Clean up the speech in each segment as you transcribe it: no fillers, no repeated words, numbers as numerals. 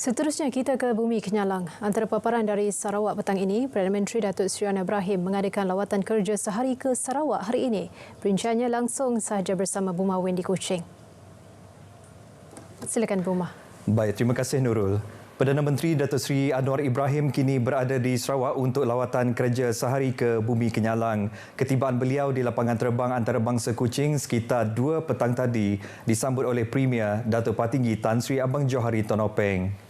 Seterusnya kita ke Bumi Kenyalang. Antara paparan dari Sarawak petang ini, Perdana Menteri Datuk Seri Anwar Ibrahim mengadakan lawatan kerja sehari ke Sarawak hari ini. Perancangannya langsung sahaja bersama Buma Wen di Kuching. Silakan Buma. Baik, terima kasih Nurul. Perdana Menteri Datuk Seri Anwar Ibrahim kini berada di Sarawak untuk lawatan kerja sehari ke Bumi Kenyalang. Ketibaan beliau di lapangan terbang antarabangsa Kuching sekitar 2 petang tadi disambut oleh Premier Datuk Patinggi Tan Sri Abang Johari Tonopeng.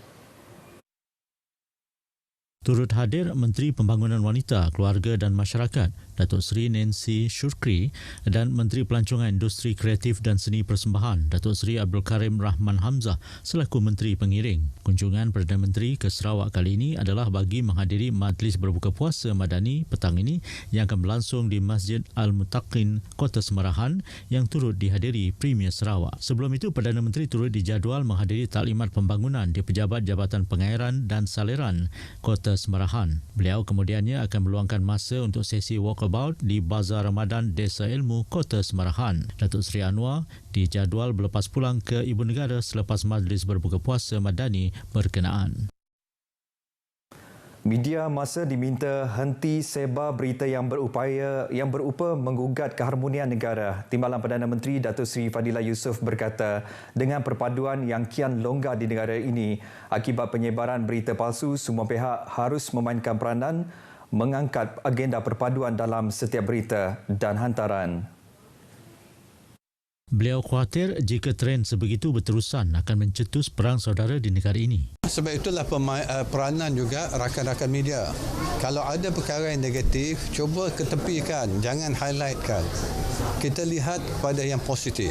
Turut hadir Menteri Pembangunan Wanita, Keluarga dan Masyarakat, Datuk Seri Nancy Shukri dan Menteri Pelancongan Industri Kreatif dan Seni Persembahan, Datuk Seri Abdul Karim Rahman Hamzah selaku Menteri Pengiring. Kunjungan Perdana Menteri ke Sarawak kali ini adalah bagi menghadiri Majlis Berbuka Puasa Madani petang ini yang akan berlangsung di Masjid Al-Muttaqin, Kota Semarahan yang turut dihadiri Premier Sarawak. Sebelum itu, Perdana Menteri turut dijadual menghadiri taklimat pembangunan di Pejabat Jabatan Pengairan dan Saliran, Kota Semarahan. Beliau kemudiannya akan meluangkan masa untuk sesi walkabout di Bazar Ramadan Desa Ilmu, Kota Semarahan. Datuk Seri Anwar dijadual berlepas pulang ke Ibu Negara selepas Majlis Berbuka Puasa Madani berkenaan. Media masa diminta henti sebar berita yang berupa menggugat keharmonian negara. Timbalan Perdana Menteri Datuk Seri Fadilah Yusof berkata, dengan perpaduan yang kian longgar di negara ini akibat penyebaran berita palsu, semua pihak harus memainkan peranan mengangkat agenda perpaduan dalam setiap berita dan hantaran. Beliau khawatir jika trend sebegitu berterusan akan mencetus perang saudara di negara ini. Sebab itulah peranan juga rakan-rakan media. Kalau ada perkara yang negatif, cuba ketepikan, jangan highlightkan. Kita lihat pada yang positif.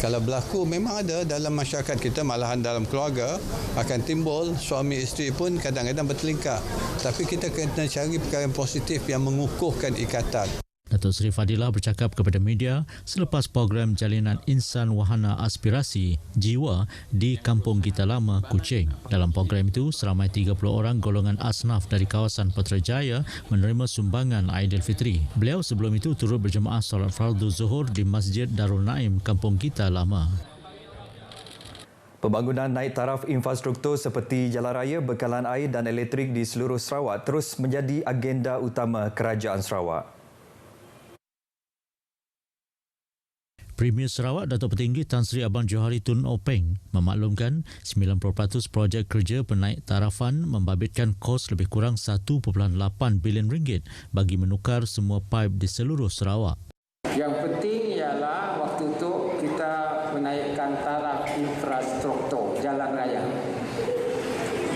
Kalau berlaku, memang ada dalam masyarakat kita, malahan dalam keluarga, akan timbul suami isteri pun kadang-kadang bertelingkap. Tapi kita kena cari perkara yang positif yang mengukuhkan ikatan. Datuk Seri Fadilah bercakap kepada media selepas program Jalinan Insan Wahana Aspirasi Jiwa di Kampung Gita Lama, Kuching. Dalam program itu, seramai 30 orang golongan asnaf dari kawasan Putrajaya menerima sumbangan Aidilfitri. Beliau sebelum itu turut berjemaah solat fardu Zuhur di Masjid Darul Naim, Kampung Gita Lama. Pembangunan naik taraf infrastruktur seperti jalan raya, bekalan air dan elektrik di seluruh Sarawak terus menjadi agenda utama Kerajaan Sarawak. Premier Sarawak Datuk Petinggi Tan Sri Abang Johari Tonopeng memaklumkan 90% projek kerja penaik tarafan membabitkan kos lebih kurang 1.8 bilion ringgit bagi menukar semua paip di seluruh Sarawak. Yang penting ialah waktu itu kita menaikkan taraf infrastruktur jalan raya,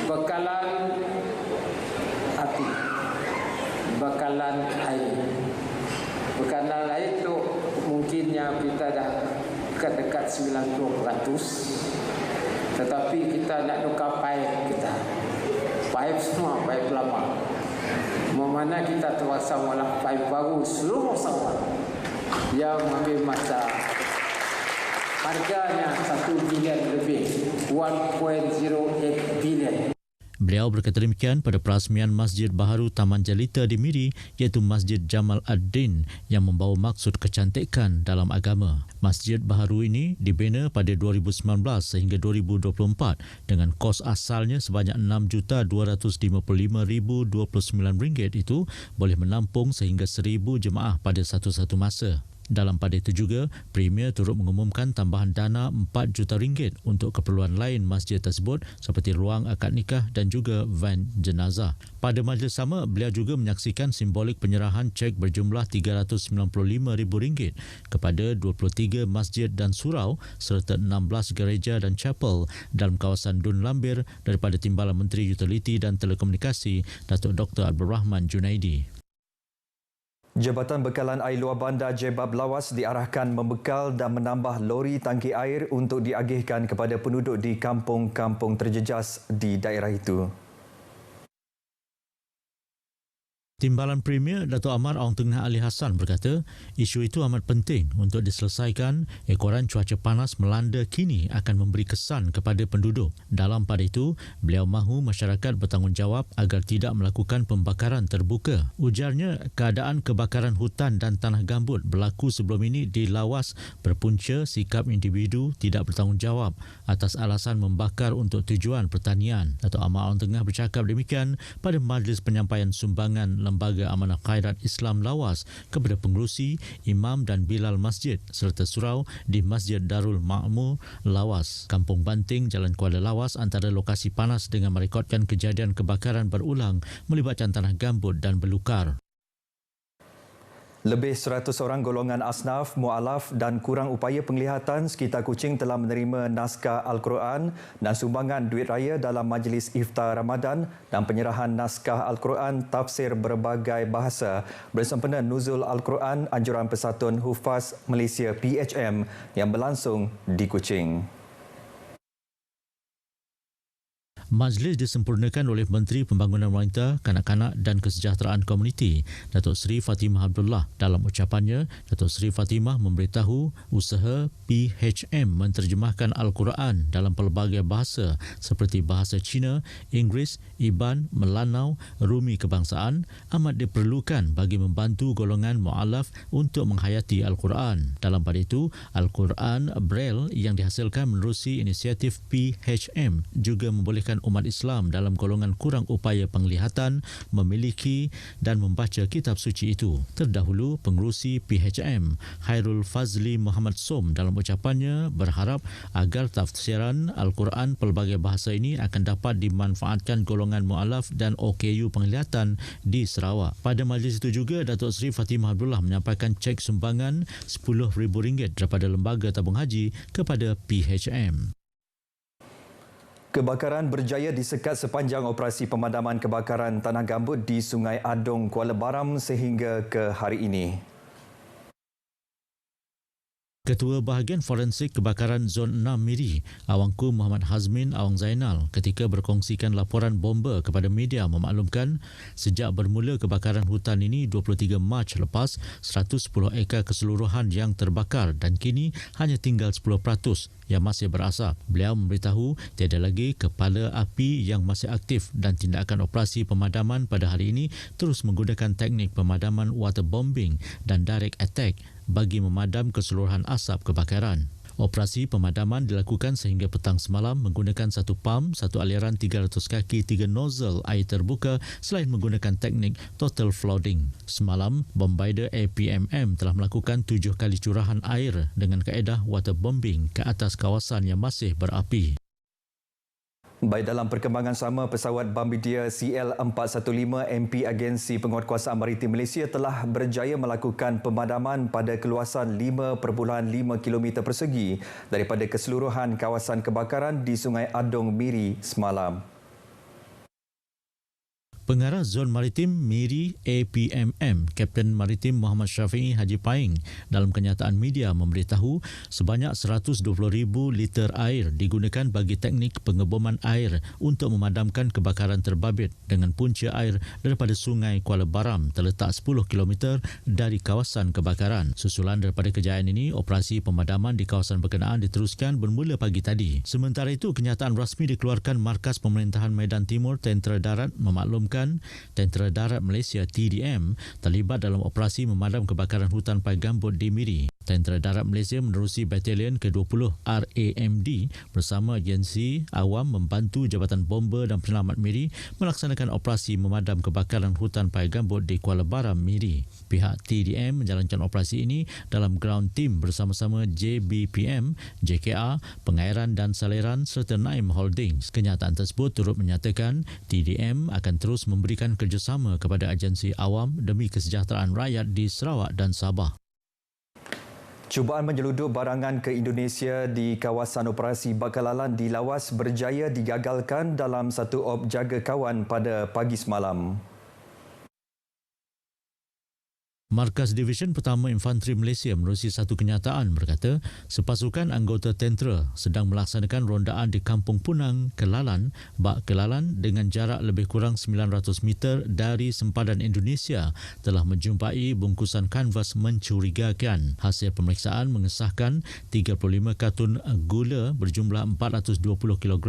bekalan api, bekalan air. Bekalan air itu mungkinnya kita dah dekat 90%, tetapi kita nak tukar paip kita. Paip semua, paip lama. Mana kita terpaksa malah paip baru seluruh Sarawak yang mengambil masa. Harganya 1 bilion lebih, 1.08 bilion. Beliau berkata demikian pada perasmian Masjid Baharu Taman Jelita di Miri, iaitu Masjid Jamal Ad-Din yang membawa maksud kecantikan dalam agama. Masjid Baharu ini dibina pada 2019 sehingga 2024 dengan kos asalnya sebanyak RM6,255,029 itu boleh menampung sehingga 1,000 jemaah pada satu-satu masa. Dalam pada itu juga, Premier turut mengumumkan tambahan dana RM4 juta untuk keperluan lain masjid tersebut seperti ruang akad nikah dan juga van jenazah. Pada majlis sama, beliau juga menyaksikan simbolik penyerahan cek berjumlah RM395,000 kepada 23 masjid dan surau serta 16 gereja dan chapel dalam kawasan Dun Lambir daripada Timbalan Menteri Utiliti dan Telekomunikasi Datuk Dr. Abdul Rahman Junaidi. Jabatan Bekalan Air Luar Bandar Jebab Lawas diarahkan membekal dan menambah lori tangki air untuk diagihkan kepada penduduk di kampung-kampung terjejas di daerah itu. Timbalan Premier Dato' Amar Awang Tengah Ali Hassan berkata, isu itu amat penting untuk diselesaikan. Ekoran cuaca panas melanda kini akan memberi kesan kepada penduduk. Dalam pada itu, beliau mahu masyarakat bertanggungjawab agar tidak melakukan pembakaran terbuka. Ujarnya, keadaan kebakaran hutan dan tanah gambut berlaku sebelum ini di Lawas berpunca sikap individu tidak bertanggungjawab atas alasan membakar untuk tujuan pertanian. Dato' Amar Awang Tengah bercakap demikian pada majlis penyampaian sumbangan Lembaga Amanah Khairat Islam Lawas kepada pengerusi, imam dan bilal masjid serta surau di Masjid Darul Ma'mur Lawas, Kampung Banting, Jalan Kuala Lawas antara lokasi panas dengan merekodkan kejadian kebakaran berulang melibatkan tanah gambut dan belukar. Lebih 100 orang golongan asnaf, mu'alaf dan kurang upaya penglihatan sekitar Kuching telah menerima naskah Al-Quran dan sumbangan duit raya dalam majlis iftar Ramadan dan penyerahan naskah Al-Quran tafsir berbagai bahasa bersempena Nuzul Al-Quran Anjuran Persatuan Hufaz Malaysia PHM yang berlangsung di Kuching. Majlis disempurnakan oleh Menteri Pembangunan Wanita, Kanak-kanak dan Kesejahteraan Komuniti, Datuk Seri Fatimah Abdullah. Dalam ucapannya, Datuk Seri Fatimah memberitahu usaha PHM menterjemahkan Al-Quran dalam pelbagai bahasa seperti bahasa Cina, Inggeris, Iban, Melanau, Rumi kebangsaan amat diperlukan bagi membantu golongan mu'alaf untuk menghayati Al-Quran. Dalam pada itu, Al-Quran Braille yang dihasilkan menerusi inisiatif PHM juga membolehkan umat Islam dalam golongan kurang upaya penglihatan memiliki dan membaca kitab suci itu. Terdahulu, pengerusi PHM Khairul Fazli Muhammad Som dalam ucapannya berharap agar tafsiran Al-Quran pelbagai bahasa ini akan dapat dimanfaatkan golongan mu'alaf dan OKU penglihatan di Sarawak. Pada majlis itu juga, Datuk Seri Fatimah Abdullah menyampaikan cek sumbangan RM10,000 daripada Lembaga Tabung Haji kepada PHM. Kebakaran berjaya disekat sepanjang operasi pemadaman kebakaran tanah gambut di Sungai Adong, Kuala Baram sehingga ke hari ini. Ketua Bahagian Forensik Kebakaran Zon 6 Miri, Awangku Muhammad Hazmin Awang Zainal ketika berkongsikan laporan bomba kepada media memaklumkan sejak bermula kebakaran hutan ini 23 Mac lepas, 110 ekar keseluruhan yang terbakar dan kini hanya tinggal 10% yang masih berasap. Beliau memberitahu tiada lagi kepala api yang masih aktif dan tindakan operasi pemadaman pada hari ini terus menggunakan teknik pemadaman waterbombing dan direct attack bagi memadam keseluruhan asap kebakaran. Operasi pemadaman dilakukan sehingga petang semalam menggunakan satu pam, satu aliran 300 kaki, 3 nozzle air terbuka selain menggunakan teknik total flooding. Semalam, Bombardier APMM telah melakukan 7 kali curahan air dengan kaedah waterbombing ke atas kawasan yang masih berapi. Baik, dalam perkembangan sama, pesawat Bombardier CL415 MP Agensi Penguatkuasaan Maritim Malaysia telah berjaya melakukan pemadaman pada keluasan 5.5 km persegi daripada keseluruhan kawasan kebakaran di Sungai Adong Miri semalam. Pengarah Zon Maritim Miri APMM, Kapten Maritim Muhammad Syafi'i Haji Paing dalam kenyataan media memberitahu sebanyak 120,000 liter air digunakan bagi teknik pengeboman air untuk memadamkan kebakaran terbabit dengan punca air daripada Sungai Kuala Baram terletak 10 km dari kawasan kebakaran. Susulan daripada kejayaan ini, operasi pemadaman di kawasan berkenaan diteruskan bermula pagi tadi. Sementara itu, kenyataan rasmi dikeluarkan Markas Pemerintahan Medan Timur Tentera Darat memaklumkan Tentera Darat Malaysia TDM terlibat dalam operasi memadam kebakaran hutan pai gambut di Miri. Tentera Darat Malaysia menerusi Batalion ke-20 RAMD bersama agensi awam membantu Jabatan Bomba dan Penyelamat Miri melaksanakan operasi memadam kebakaran hutan pai gambut di Kuala Baram, Miri. Pihak TDM menjalankan operasi ini dalam ground team bersama-sama JBPM, JKA, Pengairan dan Saliran serta Naim Holdings. Kenyataan tersebut turut menyatakan TDM akan terus memberikan kerjasama kepada agensi awam demi kesejahteraan rakyat di Sarawak dan Sabah. Cubaan menyeludup barangan ke Indonesia di kawasan operasi Bakalalan di Lawas berjaya digagalkan dalam satu op jaga kawan pada pagi semalam. Markas Division Pertama Infanteri Malaysia menerusi satu kenyataan berkata sepasukan anggota tentera sedang melaksanakan rondaan di Kampung Punang, Kelalan, Bak Kelalan dengan jarak lebih kurang 900 meter dari sempadan Indonesia telah menjumpai bungkusan kanvas mencurigakan. Hasil pemeriksaan mengesahkan 35 kartun gula berjumlah 420 kg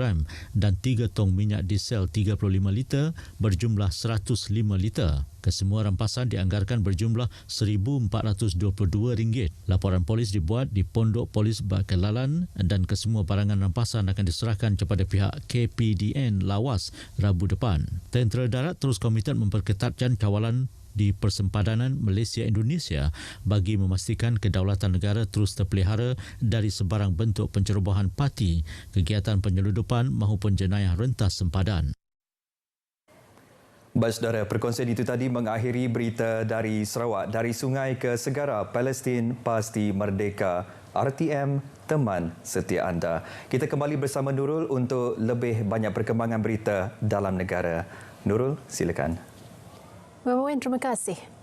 dan 3 tong minyak diesel 35 liter berjumlah 105 liter. Kesemua rampasan dianggarkan berjumlah RM1,422. Laporan polis dibuat di Pondok Polis Bak Kelalan dan kesemua barangan rampasan akan diserahkan kepada pihak KPDN Lawas Rabu depan. Tentera Darat terus komited memperketatkan kawalan di persempadanan Malaysia-Indonesia bagi memastikan kedaulatan negara terus terpelihara dari sebarang bentuk pencerobohan parti, kegiatan penyeludupan maupun jenayah rentas sempadan. Baik saudara, perkongsian itu tadi mengakhiri berita dari Sarawak. Dari sungai ke segara, Palestin pasti merdeka. RTM, teman setia anda. Kita kembali bersama Nurul untuk lebih banyak perkembangan berita dalam negara. Nurul, silakan. Terima kasih.